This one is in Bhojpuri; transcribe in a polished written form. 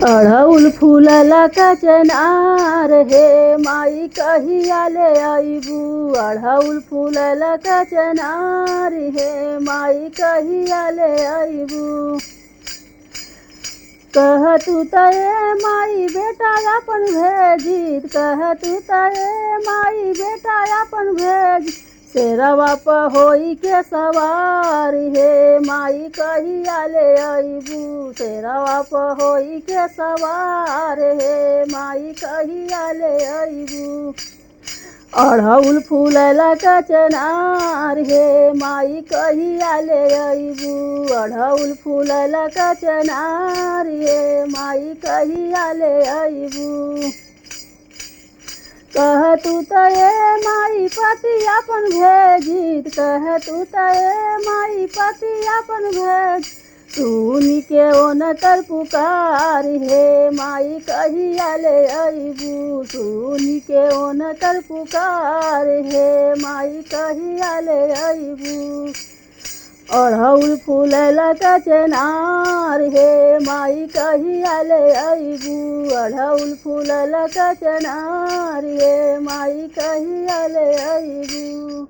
अड़हुल फूलला कचनार हे माई कहिया ले अइबू। अड़हुल फूलला कचनार हे माई कहिया ले अइबू। कहतू तये माई बेटा अपन भेजित, कहतू तये माई बेटा अपन भेज। शेरवा प होई के सवार हे माई कहिया ले अइबू। शेरवा प होई के सवार हे माई कहिया ले अइबू। अड़हुल फूलला कचनार हे माई कहिया ले अइबू। अड़हुल फूलला कचनार हे माई कहिया ले अइबू। कहतू तये माई पति अपन भेजित, कहतू तये माई पति अपन भेज। सुनी के ओनकर पुकार हे माई कहिया ले अइबू। सुनी के ओनकर पुकार हे माई कहिया ले अइबू। अड़हुल फूलला कचनार हे माई कहिया ले अइबू। अड़हुल फूलला कचनार हे माई कहिया ले अइबू।